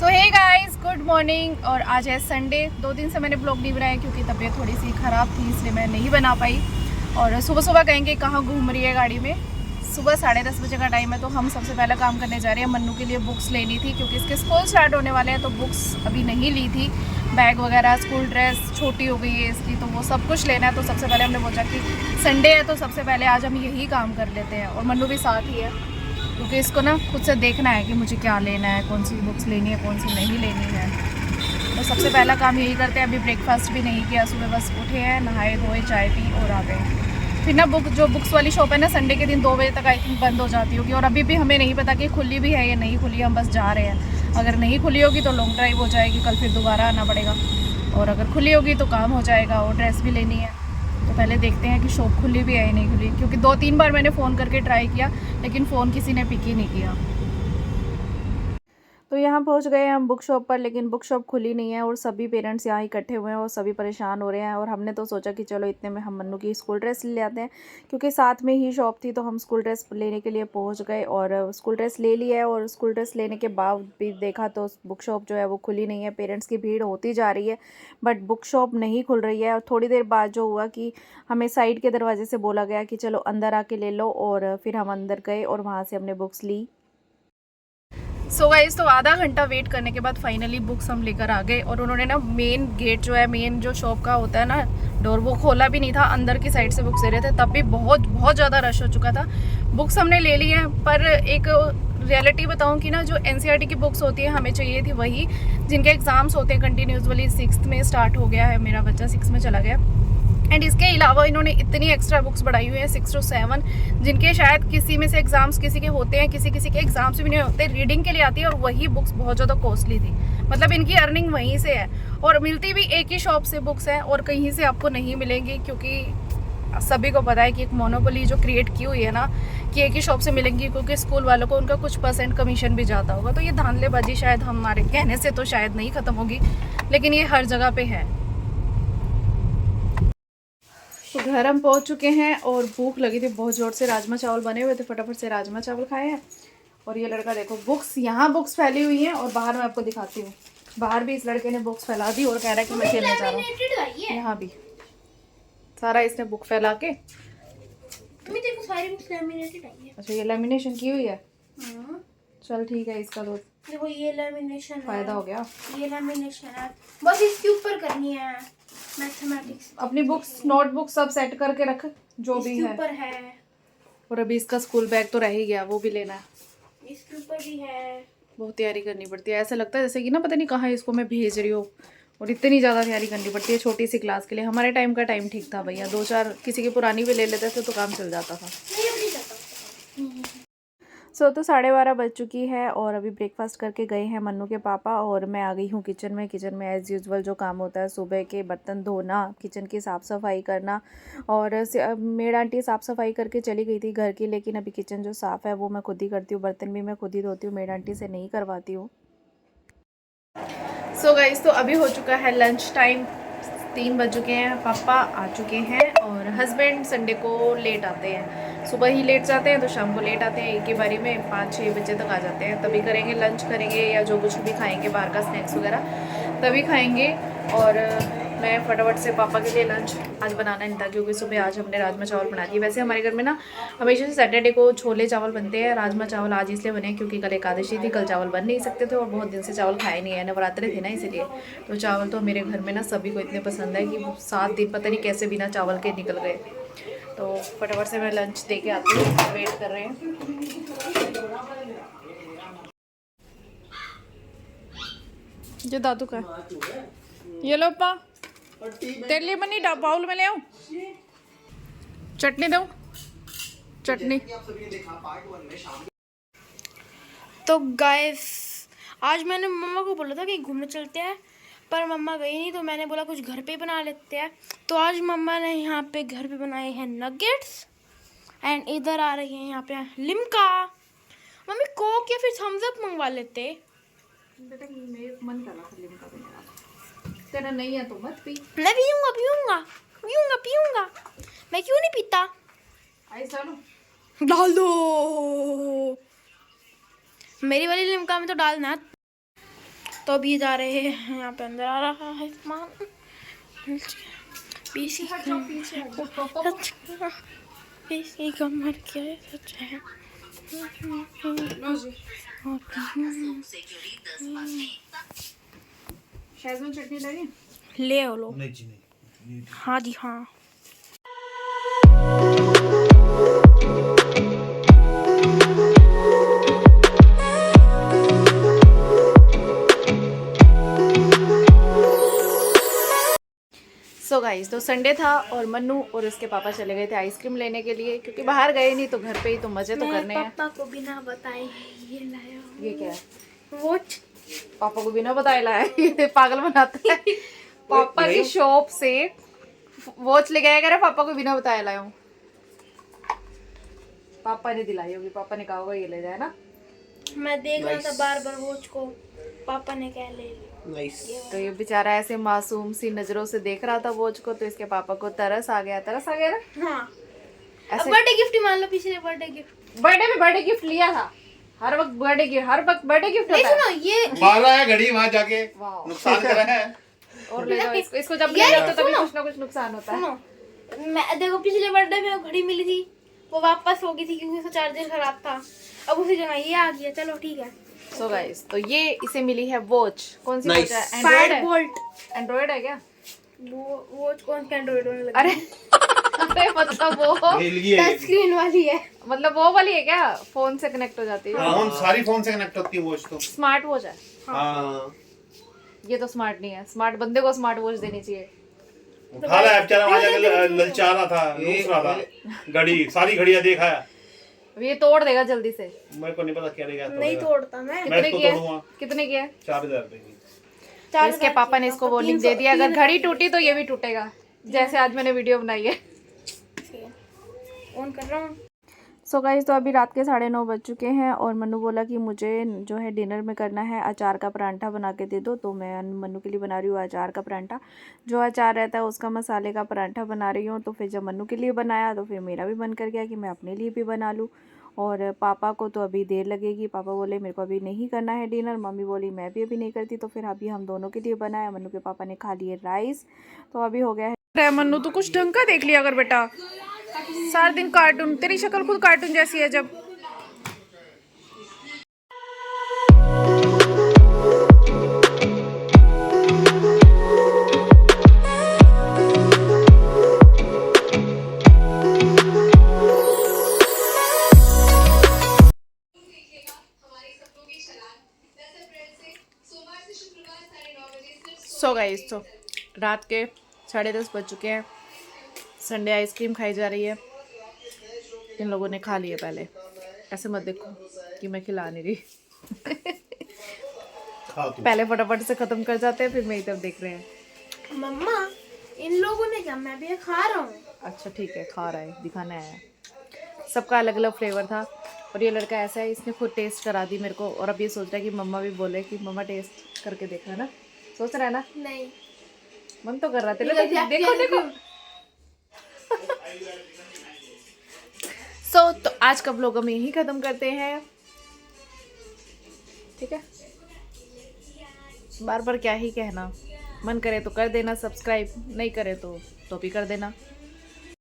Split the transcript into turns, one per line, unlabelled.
सो hey guys, good morning. और आज है संडे। 2 दिन से मैंने ब्लॉग नहीं बनाया क्योंकि तबीयत थोड़ी सी ख़राब थी, इसलिए मैं नहीं बना पाई। और सुबह सुबह कहेंगे कहाँ घूम रही है गाड़ी में। सुबह 10:30 बजे का टाइम है, तो हम सबसे पहला काम करने जा रहे हैं। मन्नू के लिए बुक्स लेनी थी क्योंकि इसके स्कूल स्टार्ट होने वाले हैं, तो बुक्स अभी नहीं ली थी। बैग वगैरह, स्कूल ड्रेस छोटी हो गई है इसकी, तो वो सब कुछ लेना है। तो सबसे पहले हमने सोचा कि संडे है तो सबसे पहले आज हम यही काम कर लेते हैं। और मन्नू भी साथ ही है क्योंकि इसको ना खुद से देखना है कि मुझे क्या लेना है, कौन सी बुक्स लेनी है, कौन सी नहीं लेनी है। तो सबसे पहला काम यही करते हैं। अभी ब्रेकफास्ट भी नहीं किया, सुबह बस उठे हैं, नहाए धोए, चाय पी और आ गए। फिर ना बुक्स वाली शॉप है ना, संडे के दिन 2 बजे तक आई थिंक बंद हो जाती होगी। और अभी भी हमें नहीं पता कि खुली भी है या नहीं खुली, हम बस जा रहे हैं। अगर नहीं खुली होगी तो लॉन्ग ड्राइव हो जाएगी, कल फिर दोबारा आना पड़ेगा। और अगर खुली होगी तो काम हो जाएगा। और ड्रेस भी लेनी है, तो पहले देखते हैं कि शॉप खुली भी है या नहीं खुली। क्योंकि 2-3 बार मैंने फ़ोन करके ट्राई किया, लेकिन फ़ोन किसी ने पिक ही नहीं किया। तो यहाँ पहुँच गए हम बुक शॉप पर, लेकिन बुक शॉप खुली नहीं है। और सभी पेरेंट्स यहाँ इकट्ठे हुए हैं और सभी परेशान हो रहे हैं। और हमने तो सोचा कि चलो इतने में हम मन्नू की स्कूल ड्रेस ले आते हैं, क्योंकि साथ में ही शॉप थी। तो हम स्कूल ड्रेस लेने के लिए पहुँच गए और स्कूल ड्रेस ले ली है। और स्कूल ड्रेस लेने के बाद भी देखा तो बुक शॉप जो है वो खुली नहीं है। पेरेंट्स की भीड़ होती जा रही है, बट बुक शॉप नहीं खुल रही है। और थोड़ी देर बाद जो हुआ कि हमें साइड के दरवाजे से बोला गया कि चलो अंदर आके ले लो। और फिर हम अंदर गए और वहाँ से हमने बुक्स ली। सो गाइस, तो आधा घंटा वेट करने के बाद फाइनली बुक्स हम लेकर आ गए। और उन्होंने ना मेन गेट जो है, मेन जो शॉप का होता है ना डोर, वो खोला भी नहीं था। अंदर की साइड से बुक्स दे रहे थे, तब भी बहुत बहुत ज़्यादा रश हो चुका था। बुक्स हमने ले ली हैं, पर एक रियलिटी बताऊं कि ना, जो एनसीईआरटी की बुक्स होती है हमें चाहिए थी वही जिनके एग्ज़ाम्स होते हैं कंटिन्यूसली। 6th में स्टार्ट हो गया है, मेरा बच्चा 6 में चला गया। एंड इसके अलावा इन्होंने इतनी एक्स्ट्रा बुक्स बढ़ाई हुई है 6 to 7, जिनके शायद किसी में से एग्जाम्स किसी के होते हैं, किसी किसी के एग्जाम्स भी नहीं होते, रीडिंग के लिए आती है। और वही बुक्स बहुत ज़्यादा कॉस्टली थी, मतलब इनकी अर्निंग वहीं से है। और मिलती भी एक ही शॉप से बुक्स हैं और कहीं से आपको नहीं मिलेंगी, क्योंकि सभी को पता है कि एक मोनोपोली जो क्रिएट की हुई है ना, कि एक ही शॉप से मिलेंगी, क्योंकि स्कूल वालों को उनका कुछ % कमीशन भी जाता होगा। तो ये धांधलेबाजी शायद हमारे कहने से तो शायद नहीं ख़त्म होगी, लेकिन ये हर जगह पे है। तो घर हम पहुंच चुके हैं और भूख लगी थी बहुत ज़ोर से। राजमा चावल बने हुए थे, फटाफट से राजमा चावल खाए हैं। और ये लड़का देखो, बुक्स यहाँ बुक्स फैली हुई हैं और बाहर मैं आपको दिखाती हूँ। बाहर भी इस लड़के ने बुक्स फैला दी और कह रहा है कि मैं खेलने जा रहा हूँ। यहाँ भी सारा इसने बुक फैला के।
देखो सारी बुक्स लैमिनेटेड आई है।
अच्छा, ये लेमिनेशन की हुई है। चल ठीक है, इसका तो
देखो ये लैमिनेशन
फायदा हो गया।
ये लैमिनेशन है, बस इसके ऊपर करनी है मैथमेटिक्स।
अपनी बुक्स नोटबुक सब सेट करके रख, जो भी
इसके
है।
ऊपर है,
और अभी इसका स्कूल बैग तो रह ही गया, वो भी लेना है।
इसके ऊपर भी है।
बहुत तैयारी करनी पड़ती है, ऐसा लगता है जैसे कि ना पता नहीं कहाँ इसको मैं भेज रही हूँ। और इतनी ज़्यादा तैयारी करनी पड़ती है छोटी सी क्लास के लिए। हमारे टाइम का टाइम ठीक था भैया, 2-4 किसी की पुरानी भी ले लेते थे तो काम चल जाता था। सो तो 12:30 बज चुकी है और अभी ब्रेकफास्ट करके गए हैं मन्नू के पापा। और मैं आ गई हूँ किचन में। किचन में एज़ यूजुअल जो काम होता है, सुबह के बर्तन धोना, किचन की साफ़ सफाई करना। और मेड आंटी साफ़ सफाई करके चली गई थी घर की, लेकिन अभी किचन जो साफ़ है वो मैं खुद ही करती हूँ। बर्तन भी मैं खुद ही धोती हूँ, मेड आंटी से नहीं करवाती हूँ। सो गाइस, तो अभी हो चुका है लंच टाइम, 3 बज चुके हैं। पापा आ चुके हैं और हस्बैंड संडे को लेट आते हैं। सुबह ही लेट जाते हैं तो शाम को लेट आते हैं। एक ही बारी में 5-6 बजे तक आ जाते हैं। तभी करेंगे लंच, करेंगे या जो कुछ भी खाएंगे बाहर का स्नैक्स वगैरह तभी खाएंगे। और मैं फटाफट से पापा के लिए लंच आज बनाना नहीं था, क्योंकि सुबह आज हमने राजमा चावल बना दिए। वैसे हमारे घर में ना हमेशा से सैटरडे को छोले चावल बनते हैं। राजमा चावल आज इसलिए बने क्योंकि कल एकादशी थी, कल चावल बन नहीं सकते थे और बहुत दिन से चावल खाए नहीं है, नवरात्रि थे ना इसलिए। तो चावल तो मेरे घर में ना सभी को इतने पसंद है कि 7 दिन पता नहीं कैसे बिना चावल के निकल गए। तो फटाफट से मैं लंच दे के आती हूँ, वेट कर रहे हैं। जो दादू का ये लो पा, तेरे लिए बनी बाउल में ले आऊं, चटनी दूं, चटनी।
तो गाइस, आज मैंने मम्मा को बोला था कि घूमने चलते हैं, पर मम्मा गई नहीं, तो मैंने बोला कुछ घर पे बना लेते हैं। तो आज मम्मा ने यहाँ पे घर पे बनाए हैं नगेट्स। एंड इधर आ रही है यहाँ पे लिम्का। मम्मी कोक या फिर थम्स अप मंगवा लेते।
बेटा मेरे मन कर रहा था लिम्का पीने का, तेरा नहीं है तो मत पी।
मैं पीऊंगा पीऊंगा पीऊंगा पीऊंगा, मैं क्यों नहीं पीता।
आइस डालो,
डाल दो, मेरी वाली लिम्का में तो डालना। तो अभी जा रहे हैं, यहाँ पे अंदर आ रहा है सामान। पीसी पीसी का मर क्या है सच है।
शेजवान चटनी लगी?
ले आओ लो।
नहीं जी नहीं।
हाँ जी हाँ।
सो गाइस, तो संडे था और मन्नू और उसके पापा चले गए थे आइसक्रीम लेने के लिए, क्योंकि बाहर गए नहीं तो घर पे ही तो मजे तो करने हैं।
पापा को बिना बताए ये लाया हूँ।
ये क्या है?
वॉच।
पापा को बिना बताए लाया है। ये पागल बनाता है। पापा की शॉप से वॉच ले गया, कह रहा पापा को बिना बताए लाया हूँ। पापा ने दिलाई होगी, पापा ने कहा होगा ये ले जाए ना।
मैं देख रहा था बार बार वॉच को, पापा ने क्या ले ली।
तो ये बेचारा ऐसे मासूम सी नजरों से देख रहा था वॉच को, तो इसके पापा को तरस आ गया ना।
हाँ।
ऐसे
बर्थडे गिफ्ट ही मान लो, पिछले बर्थडे गिफ्ट।
बर्थडे में बर्थडे गिफ्ट लिया था। हर वक्त बर्थडे गिफ्ट होता है।
सुनो ये
मारा है घड़ी वहां जाके,
वाह।
नुकसान करा है।
और ले जाओ इसको जब ले जाओ तो तभी कुछ ना कुछ नुकसान होता है।
सुनो, मैं देखो पिछले बर्थडे में वो घड़ी मिली थी, वो वापस हो गई थी क्योंकि उसका चार्जर खराब था। अब उसी जगह ये आ गया, चलो ठीक है।
सो गाइस, तो ये इसे मिली है वॉच। कौन सी
Nice.
वॉच है? एंड्रॉइड है?
बोल्ट।
एंड्रॉइड है क्या?
वो वॉच कौन सा एंड्रॉइड होने लगा?
अरे अरे मतलब वो
हिल गई है ये
टच
भी।
स्क्रीन वाली है।
मतलब वो वाली है क्या? फोन से कनेक्ट हो जाती है?
हाँ, सारी फोन से कनेक्ट होती है वॉच तो।
स्मार्ट वॉच है।
हाँ।
ये तो स्मार्ट नहीं है। स्मार्ट बंदे को स्मार्ट वॉच देनी चाहिए।
उठा रहा है बेचारा, वहां जाके ललचा रहा था, लूट रहा था घड़ी, सारी घड़ियां देखा है।
अब ये तोड़ देगा जल्दी से।
मेरे को नहीं पता क्या देगा।
नहीं तोड़ता मैं।
मैं
कितने
इसको
की है?
तोड़ूंगा।
कितने की है?
4000 रुपए की।
तो इसके पापा ने इसको वार्निंग दे दिया, अगर घड़ी टूटी तो ये भी टूटेगा, जैसे आज मैंने वीडियो बनाई है।
ऑन कर रहा हूँ।
सो गाइस, तो अभी रात के 9:30 बज चुके हैं और मन्नू बोला कि मुझे जो है डिनर में करना है अचार का परांठा बना के दे दो। तो मैं मन्नू के लिए बना रही हूँ अचार का परांठा। जो अचार रहता है उसका मसाले का परांठा बना रही हूँ। तो फिर जब मन्नू के लिए बनाया तो फिर मेरा भी मन कर गया कि मैं अपने लिए भी बना लूँ। और पापा को तो अभी देर लगेगी। पापा बोले मेरे को अभी नहीं करना है डिनर। मम्मी बोली मैं भी अभी नहीं करती। तो फिर अभी हम दोनों के लिए बनाया। मन्नू के पापा ने खा लिए राइस, तो अभी हो गया है। मन्नू तो कुछ ढंग का देख लिया अगर बेटा, सारा दिन कार्टून। तेरी शक्ल खुद कार्टून जैसी है जब। सो गाइस, तो रात के 10:30 बज चुके हैं। संडे आइसक्रीम खाई जा रही है। इन लोगों ने खा लिए पहले। ऐसे मत देखो कि मैं खिला नहीं रही। पहले फटाफट से खत्म कर जाते हैं, फिर मेरी तरफ देख रहे हैं।
मम्मा इन लोगों ने क्या, मैं भी खा रहा हूँ।
अच्छा ठीक है, खा रहा है, दिखाना है। सबका अलग अलग फ्लेवर था और ये लड़का ऐसा है, इसने खुद टेस्ट करा दी मेरे को। और अब ये सोच रहा है कि मम्मा भी बोले कि मम्मा टेस्ट करके देखा ना। सोच रहा है ना?
नहीं,
मन तो कर रहा था। देखो देखो। तो आज का व्लॉग हम यहीं ख़त्म करते हैं, ठीक है? बार बार क्या ही कहना। मन करे तो कर देना सब्सक्राइब, नहीं करे तो भी कर देना।